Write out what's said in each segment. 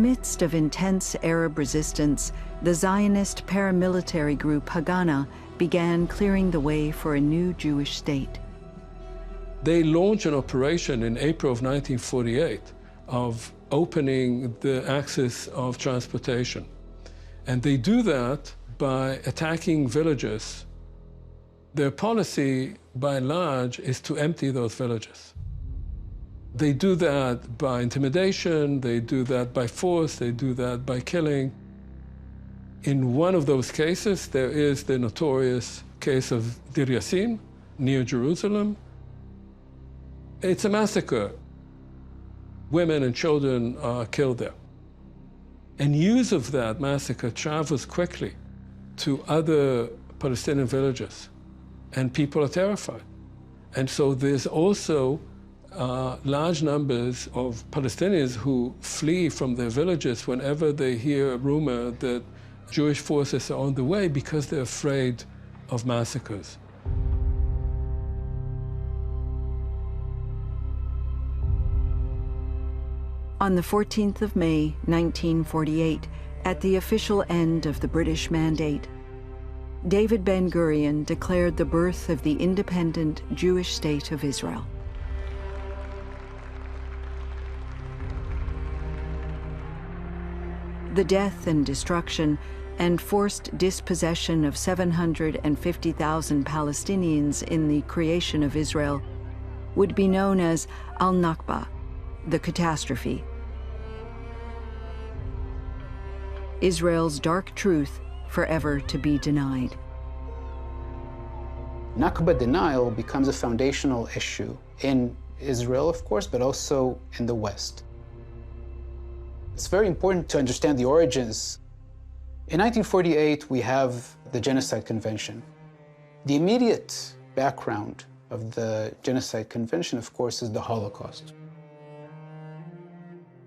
midst of intense Arab resistance, the Zionist paramilitary group Haganah began clearing the way for a new Jewish state. They launched an operation in April of 1948 of opening the axis of transportation. And they do that by attacking villages. Their policy, by and large, is to empty those villages. They do that by intimidation, they do that by force, they do that by killing. In one of those cases, there is the notorious case of Dir Yassin, near Jerusalem. It's a massacre. Women and children are killed there. And news of that massacre travels quickly to other Palestinian villages, and people are terrified. And so there's also large numbers of Palestinians who flee from their villages whenever they hear a rumor that Jewish forces are on the way because they're afraid of massacres. On the 14th of May, 1948, at the official end of the British Mandate, David Ben-Gurion declared the birth of the independent Jewish state of Israel. The death and destruction and forced dispossession of 750,000 Palestinians in the creation of Israel would be known as Al-Nakba, the catastrophe. Israel's dark truth forever to be denied. Nakba denial becomes a foundational issue in Israel, of course, but also in the West. It's very important to understand the origins. In 1948, we have the Genocide Convention. The immediate background of the Genocide Convention, of course, is the Holocaust.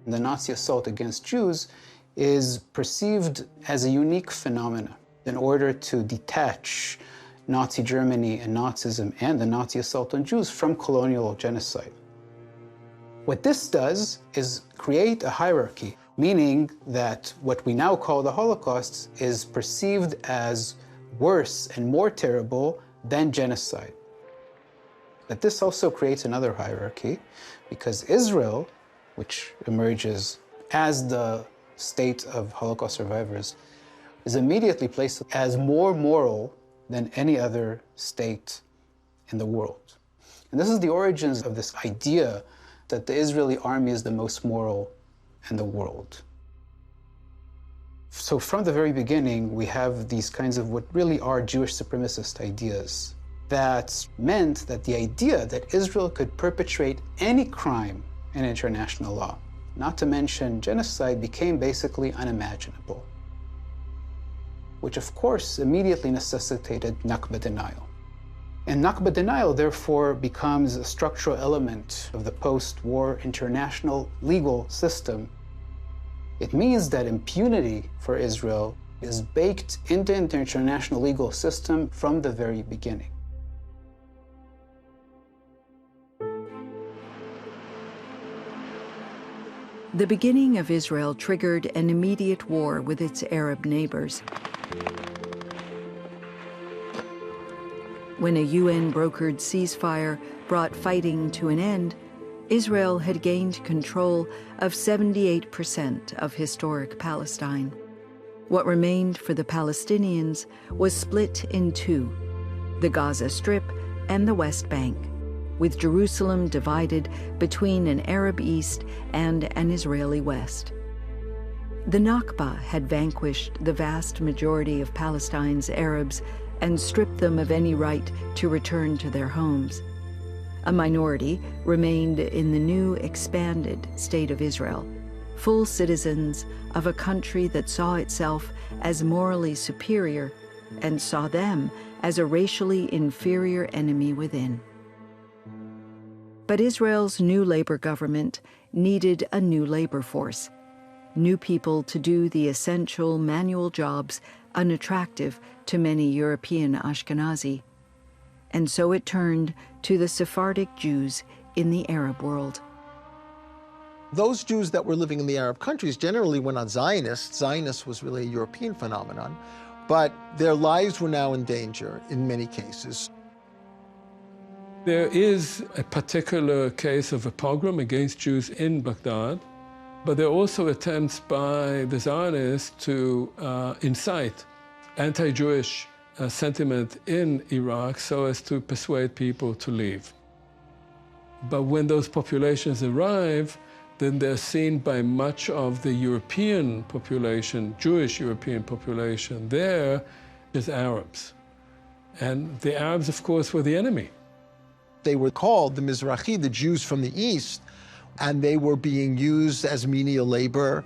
The Nazi assault against Jews is perceived as a unique phenomenon in order to detach Nazi Germany and Nazism and the Nazi assault on Jews from colonial genocide. What this does is create a hierarchy, meaning that what we now call the Holocaust is perceived as worse and more terrible than genocide. But this also creates another hierarchy, because Israel, which emerges as the state of Holocaust survivors, is immediately placed as more moral than any other state in the world. And this is the origins of this idea that the Israeli army is the most moral in the world. So from the very beginning, we have these kinds of what really are Jewish supremacist ideas that meant that the idea that Israel could perpetrate any crime in international law, not to mention genocide, became basically unimaginable, which of course immediately necessitated Nakba denial. And Nakba denial therefore becomes a structural element of the post-war international legal system. It means that impunity for Israel is baked into the international legal system from the very beginning. The beginning of Israel triggered an immediate war with its Arab neighbors. When a UN-brokered ceasefire brought fighting to an end, Israel had gained control of 78% of historic Palestine. What remained for the Palestinians was split in two, the Gaza Strip and the West Bank, with Jerusalem divided between an Arab East and an Israeli West. The Nakba had vanquished the vast majority of Palestine's Arabs and stripped them of any right to return to their homes. A minority remained in the new expanded state of Israel, full citizens of a country that saw itself as morally superior and saw them as a racially inferior enemy within. But Israel's new labor government needed a new labor force, new people to do the essential manual jobs unattractive to many European Ashkenazi. And so it turned to the Sephardic Jews in the Arab world. Those Jews that were living in the Arab countries generally were not Zionists. Zionist was really a European phenomenon, but their lives were now in danger in many cases. There is a particular case of a pogrom against Jews in Baghdad, but there are also attempts by the Zionists to incite anti-Jewish sentiment in Iraq so as to persuade people to leave. But when those populations arrive, then they're seen by much of the European population, Jewish European population there, as Arabs. And the Arabs, of course, were the enemy. They were called the Mizrahi, the Jews from the East, and they were being used as menial labor.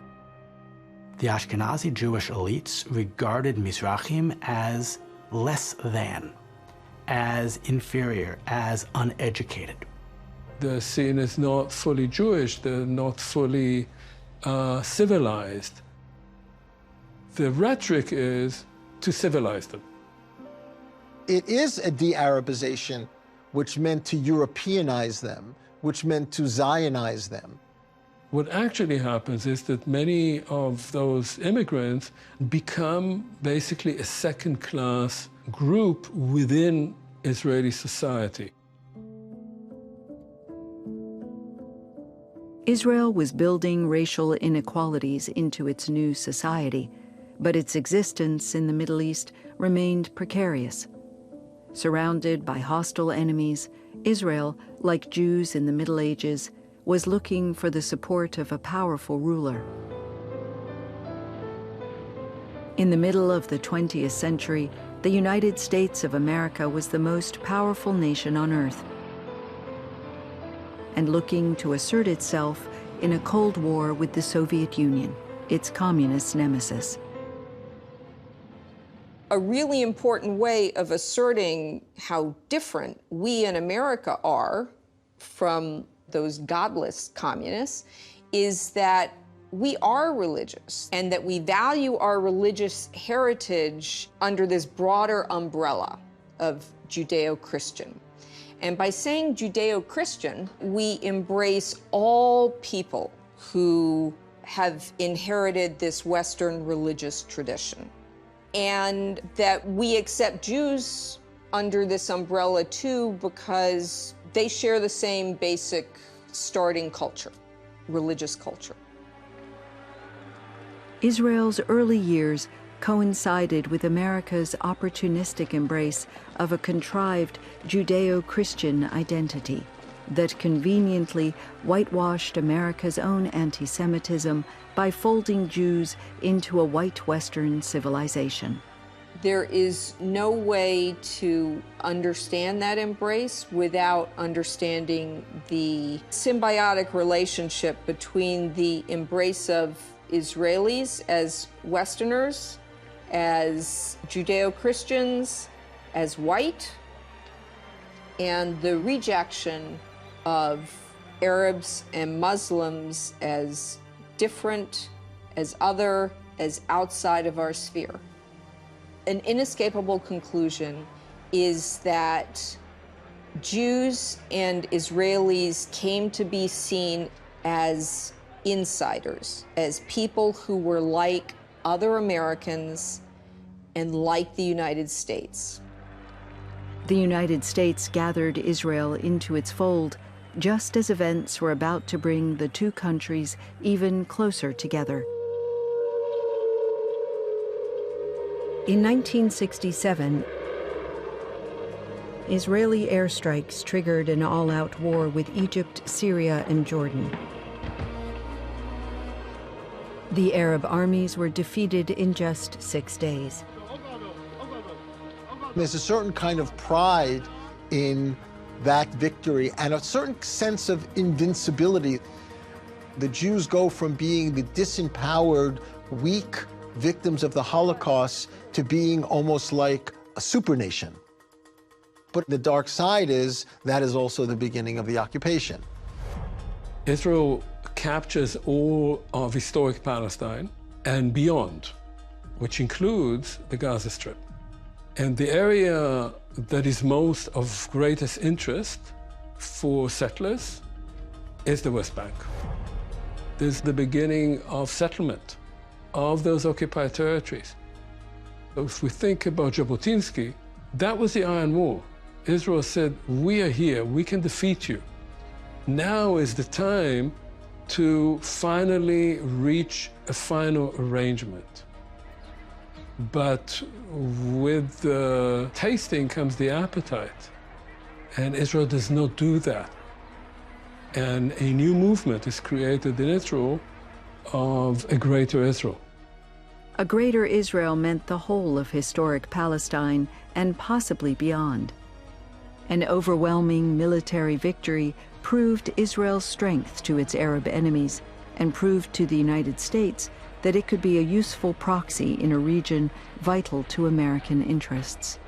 The Ashkenazi Jewish elites regarded Mizrahim as less than, as inferior, as uneducated. They're seen as not fully Jewish, they're not fully civilized. The rhetoric is to civilize them. It is a de-Arabization, which meant to Europeanize them, which meant to Zionize them. What actually happens is that many of those immigrants become basically a second-class group within Israeli society. Israel was building racial inequalities into its new society, but its existence in the Middle East remained precarious. Surrounded by hostile enemies, Israel, like Jews in the Middle Ages, was looking for the support of a powerful ruler. In the middle of the 20th century, the United States of America was the most powerful nation on earth, and looking to assert itself in a Cold War with the Soviet Union, its communist nemesis. A really important way of asserting how different we in America are from those godless communists is that we are religious and that we value our religious heritage under this broader umbrella of Judeo-Christian. And by saying Judeo-Christian, we embrace all people who have inherited this Western religious tradition. And that we accept Jews under this umbrella too because they share the same basic starting culture, religious culture. Israel's early years coincided with America's opportunistic embrace of a contrived Judeo-Christian identity that conveniently whitewashed America's own anti-Semitism by folding Jews into a white Western civilization. There is no way to understand that embrace without understanding the symbiotic relationship between the embrace of Israelis as Westerners, as Judeo-Christians, as white, and the rejection of Arabs and Muslims as different, as other, as outside of our sphere. An inescapable conclusion is that Jews and Israelis came to be seen as insiders, as people who were like other Americans and like the United States. The United States gathered Israel into its fold just as events were about to bring the two countries even closer together. In 1967, Israeli airstrikes triggered an all-out war with Egypt, Syria, and Jordan. The Arab armies were defeated in just 6 days. There's a certain kind of pride in that victory and a certain sense of invincibility. The Jews go from being the disempowered, weak victims of the Holocaust to being almost like a supernation. But the dark side is that is also the beginning of the occupation. Israel captures all of historic Palestine and beyond, which includes the Gaza Strip. And the area that is most of greatest interest for settlers is the West Bank. There's the beginning of settlement of those occupied territories. So if we think about Jabotinsky, that was the Iron War. Israel said, we are here, we can defeat you. Now is the time to finally reach a final arrangement. But with the tasting comes the appetite. And Israel does not do that. And a new movement is created in Israel of a greater Israel. A greater Israel meant the whole of historic Palestine and possibly beyond. An overwhelming military victory proved Israel's strength to its Arab enemies and proved to the United States that it could be a useful proxy in a region vital to American interests.